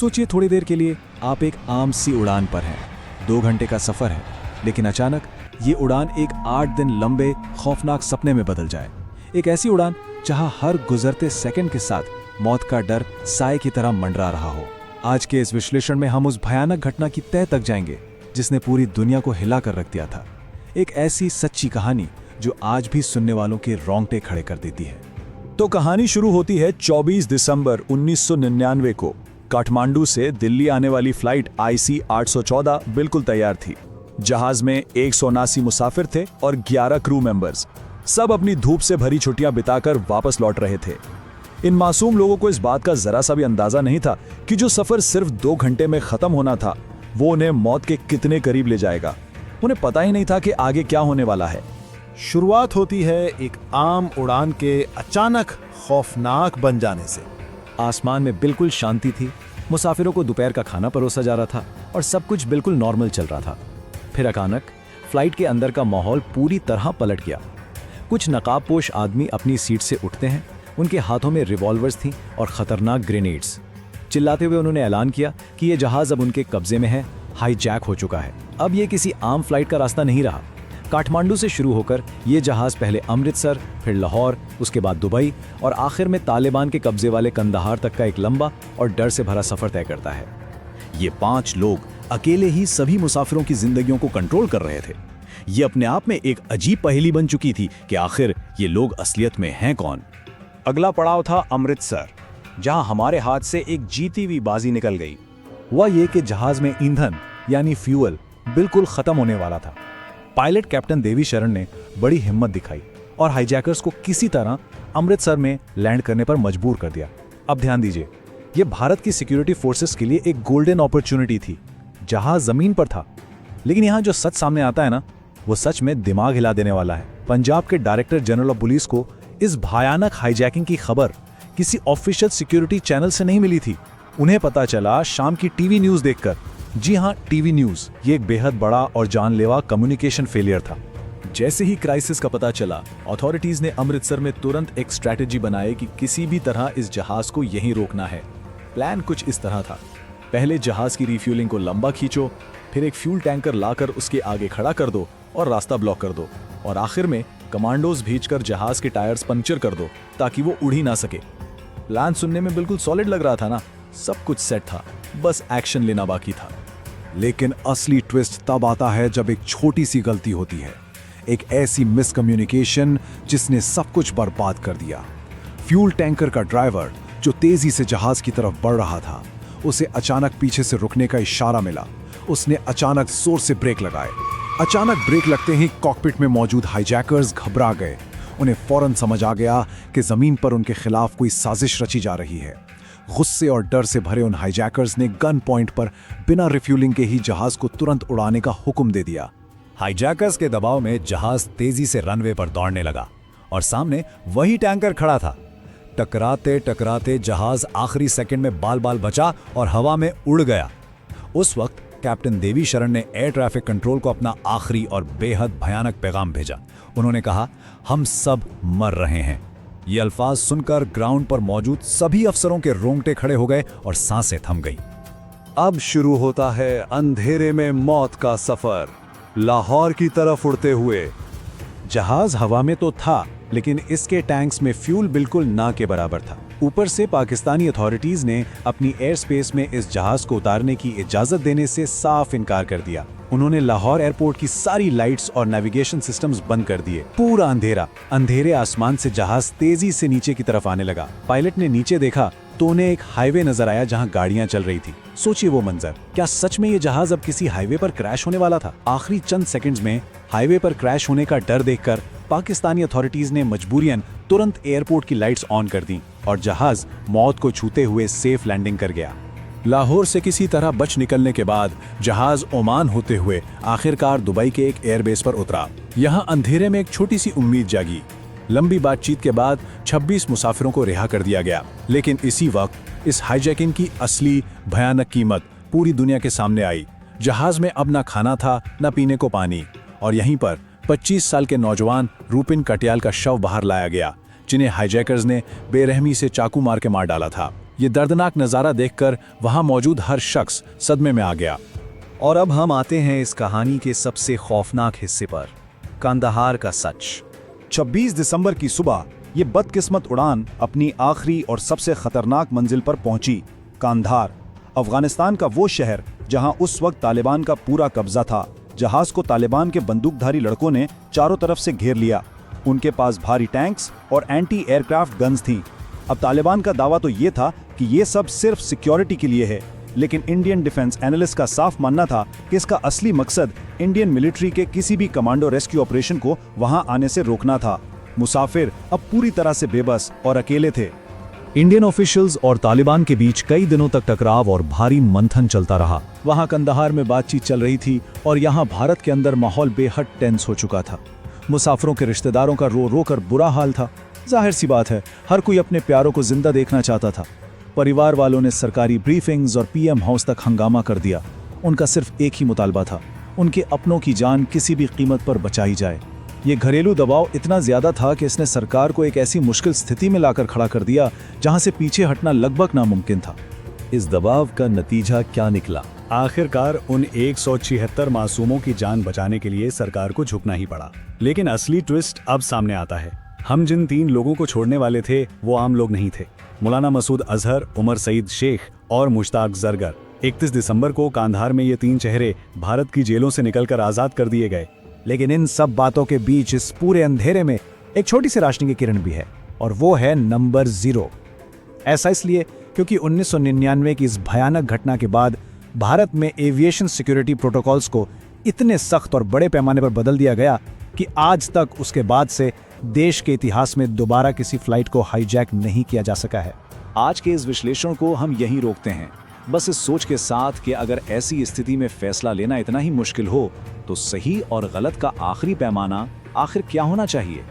सोचिए थोड़ी देर के लिए आप एक आम सी उड़ान पर हैं। 2 घंटे का सफर है, लेकिन अचानक ये उड़ान एक 8 दिन लंबे खौफनाक सपने में बदल जाए। एक ऐसी उड़ान जहां हर गुजरते सेकंड के साथ मौत का डर साए की तरह मंडरा रहा हो। आज के इस विश्लेषण में हम उस भयानक घटना की तह तक जाएंगे जिसने पूरी दुनिया को हिला कर रख दिया था। एक ऐसी सच्ची कहानी जो आज भी सुनने वालों के रोंगटे खड़े कर देती है। तो कहानी शुरू होती है 24 दिसंबर 1999 को। काठमांडू से दिल्ली आने वाली फ्लाइट IC 814 बिल्कुल तैयार थी। जहाज में 179 मुसाफिर थे और 11 क्रू मेंबर्स। सब अपनी धूप से भरी छुट्टियां बिताकर वापस लौट रहे थे। इन मासूम लोगों को इस बात का जरा सा भी अंदाजा नहीं था कि जो सफर सिर्फ 2 घंटे में खत्म होना था वो उन्हें मौत के कितने करीब ले जाएगा। उन्हें पता ही नहीं था कि आगे क्या होने वाला है। शुरुआत होती है एक आम उड़ान के अचानक खौफनाक बन जाने से। आसमान में बिल्कुल शांति थी, मुसाफिरों को दोपहर का खाना परोसा जा रहा था और सब कुछ बिल्कुल नॉर्मल चल रहा था। फिर अचानक फ्लाइट के अंदर का माहौल पूरी तरह पलट गया। कुछ नकाबपोश आदमी अपनी सीट से उठते हैं। उनके हाथों में रिवॉल्वर्स थीं और खतरनाक ग्रेनेड्स। चिल्लाते हुए उन्होंने ऐलान किया कि यह जहाज अब उनके कब्जे में है, हाईजैक हो चुका है। अब यह किसी आम फ्लाइट का रास्ता नहीं रहा। काठमांडू से शुरू होकर यह जहाज पहले अमृतसर, फिर लाहौर, उसके बाद दुबई और आखिर में तालिबान के कब्जे वाले कंदहार तक का एक लंबा और डर से भरा सफर तय करता है। ये 5 लोग अकेले ही सभी मुसाफिरों की जिंदगियों को कंट्रोल कर रहे थे। ये अपने आप में एक अजीब पहेली बन चुकी थी कि आखिर ये लोग असलियत में हैं कौन। अगला पड़ाव था अमृतसर, जहां हमारे हाथ से एक जीती हुई बाजी निकल गई। हुआ ये कि जहाज में ईंधन यानी फ्यूल बिल्कुल खत्म होने वाला था। पायलट कैप्टन देवी शरण ने बड़ी हिम्मत दिखाई और हाईजैकर्स को किसी तरह अमृतसर में लैंड करने पर मजबूर कर दिया। अब ध्यान दीजिए, यह भारत की सिक्योरिटी फोर्सेस के लिए एक गोल्डन अपॉर्चुनिटी थी। जहाज जमीन पर था, लेकिन यहां जो सच सामने आता है ना, वो सच में दिमाग हिला देने वाला है। पंजाब के डायरेक्टर जनरल ऑफ पुलिस को इस भयानक हाईजैकिंग की खबर किसी ऑफिशियल सिक्योरिटी चैनल से नहीं मिली थी। उन्हें पता चला शाम की टीवी न्यूज देखकर। जी हां, टीवी न्यूज। ये एक बेहद बड़ा और जानलेवा कम्युनिकेशन फेलियर था। जैसे ही क्राइसिस का पता चला, अथॉरिटीज ने अमृतसर में तुरंत एक स्ट्रैटेजी बनाई कि किसी भी तरह इस जहाज को यहीं रोकना है। प्लान कुछ इस तरह था। पहले जहाज की रिफ्यूलिंग को लंबा खींचो, फिर एक फ्यूल टैंकर लाकर उसके आगे खड़ा कर दो और रास्ता ब्लॉक कर दो, और आखिर में कमांडोज भेजकर जहाज के टायर्स पंक्चर कर दो ताकि वो उड़ ही ना सके। प्लान सुनने में बिल्कुल सॉलिड लग रहा था ना। सब कुछ सेट था, बस एक्शन लेना बाकी था। लेकिन असली ट्विस्ट तब आता है जब एक छोटी सी गलती होती है, एक ऐसी मिसकम्युनिकेशन जिसने सब कुछ बर्बाद कर दिया। फ्यूल टैंकर का ड्राइवर जो तेजी से जहाज की तरफ बढ़ रहा था, उसे अचानक पीछे से रुकने का इशारा मिला। उसने अचानक जोर से ब्रेक लगाए। अचानक ब्रेक लगते ही कॉकपिट में मौजूद हाईजैकर्स घबरा गए। उन्हें फौरन समझ आ गया कि जमीन पर उनके खिलाफ कोई साजिश रची जा रही है। गुस्से और डर से भरे उन हाईजैकर्स ने गन पॉइंट पर बिना रिफ्यूलिंग के ही जहाज को तुरंत उड़ाने का हुक्म दे दिया। हाईजैकर्स के दबाव में जहाज तेजी से रनवे पर दौड़ने लगा और सामने वही टैंकर खड़ा था। टकराते टकराते जहाज आखिरी सेकंड में बाल बाल बचा और हवा में उड़ गया। उस वक्त कैप्टन देवी शरण ने एयर ट्रैफिक कंट्रोल को अपना आखिरी और बेहद भयानक पैगाम भेजा। उन्होंने कहा, हम सब मर रहे हैं। ये अल्फाज सुनकर ग्राउंड पर मौजूद सभी अफसरों के रोंगटे खड़े हो गए और सांसें थम गई। अब शुरू होता है अंधेरे में मौत का सफर, लाहौर की तरफ उड़ते हुए। जहाज हवा में तो था, लेकिन इसके टैंक्स में फ्यूल बिल्कुल ना के बराबर था। ऊपर से पाकिस्तानी अथॉरिटीज ने अपनी एयर स्पेस में इस जहाज को उतारने की इजाजत देने से साफ इनकार कर दिया। उन्होंने लाहौर एयरपोर्ट की सारी लाइट्स और नेविगेशन सिस्टम्स बंद कर दिए। पूरा अंधेरा। अंधेरे आसमान से जहाज तेजी से नीचे की तरफ आने लगा। पायलट ने नीचे देखा तो उन्हें एक हाईवे नजर आया जहां गाड़ियां चल रही थी। सोचिए वो मंजर। क्या सच में ये जहाज अब किसी हाईवे पर क्रैश होने वाला था? आखिरी चंद सेकंड्स में हाईवे पर क्रैश होने का डर देखकर पाकिस्तानी अथॉरिटीज ने मजबूरियन तुरंत एयरपोर्ट की लाइट्स ऑन कर दी और जहाज मौत को छूते हुए सेफ लैंडिंग कर गया। लाहौर से किसी तरह बच निकलने के बाद जहाज ओमान होते हुए आखिरकार दुबई के एक एयरबेस पर उतरा। यहाँ अंधेरे में एक छोटी सी उम्मीद जागी। लंबी बातचीत के बाद 26 मुसाफिरों को रिहा कर दिया गया। लेकिन इसी वक्त इस हाईजैकिंग की असली भयानक कीमत पूरी दुनिया के सामने आई। जहाज में अब ना खाना था, न पीने को पानी, और यहीं पर 25 साल के नौजवान रूपिन कटियाल का शव बाहर लाया गया, जिन्हें हाईजैकर्स ने बेरहमी से चाकू मार के मार डाला था। ये दर्दनाक नज़ारा देखकर वहां मौजूद हर शख्स सदमे में आ गया। और अब हम आते हैं इस कहानी के सबसे खौफनाक हिस्से पर, कांदाहार का सच। 26 दिसंबर की सुबह ये बदकिस्मत उड़ान अपनी आखिरी और सबसे खतरनाक मंजिल पर पहुंची, कांधार, अफगानिस्तान का वो शहर जहां उस वक्त तालिबान का पूरा कब्जा था। जहाज को तालिबान के बंदूकधारी लड़कों ने चारों तरफ से घेर लिया। उनके पास भारी टैंक्स और एंटी एयरक्राफ्ट गन्स थीं। अब तालिबान का दावा तो ये था कि ये सब सिर्फ सिक्योरिटी के लिए है, लेकिन इंडियन डिफेंस एनालिस्ट का साफ मानना था कि इसका असली मकसद इंडियन मिलिट्री के किसी भी कमांडो रेस्क्यू ऑपरेशन को वहां आने से रोकना था। मुसाफिर अब पूरी तरह से बेबस और अकेले थे। इंडियन ऑफिशियल्स और तालिबान के बीच कई दिनों तक टकराव और भारी मंथन चलता रहा। वहां कंदाहार में बातचीत चल रही थी और यहां भारत के अंदर माहौल बेहद टेंस हो चुका था। मुसाफिरों के रिश्तेदारों का रो रो कर बुरा हाल था। जाहिर सी बात है, हर कोई अपने प्यारों को जिंदा देखना चाहता था। परिवार वालों ने सरकारी ब्रीफिंग्स और पीएम हाउस तक हंगामा कर दिया। उनका सिर्फ एक ही मुतालबा था, उनके अपनों की जान किसी भी कीमत पर बचाई जाए। ये घरेलू दबाव इतना ज्यादा था कि इसने सरकार को एक ऐसी मुश्किल स्थिति में लाकर खड़ा कर दिया जहां से पीछे हटना लगभग नामुमकिन था। इस दबाव का नतीजा क्या निकला? आखिरकार उन 176 मासूमों की जान बचाने के लिए सरकार को झुकना ही पड़ा। लेकिन असली ट्विस्ट अब सामने आता है। हम जिन 3 लोगों को छोड़ने वाले थे वो आम लोग नहीं थे। मौलाना मसूद अजहर, उमर सईद शेख और मुश्ताक जरगर। 31 दिसंबर को कांधार में ये 3 चेहरे भारत की जेलों से निकलकर आजाद कर दिए गए। लेकिन इन सब बातों के बीच इस पूरे अंधेरे में एक छोटी सी रोशनी की किरण भी है, और वो है नंबर 0। ऐसा इसलिए क्योंकि 1999 की इस भयानक घटना के बाद भारत में एविएशन सिक्योरिटी प्रोटोकॉल्स को इतने सख्त और बड़े पैमाने पर बदल दिया गया कि आज तक उसके बाद से देश के इतिहास में दोबारा किसी फ्लाइट को हाईजैक नहीं किया जा सका है। आज के इस विश्लेषण को हम यहीं रोकते हैं, बस इस सोच के साथ कि अगर ऐसी स्थिति में फैसला लेना इतना ही मुश्किल हो तो सही और गलत का आखिरी पैमाना आखिर क्या होना चाहिए।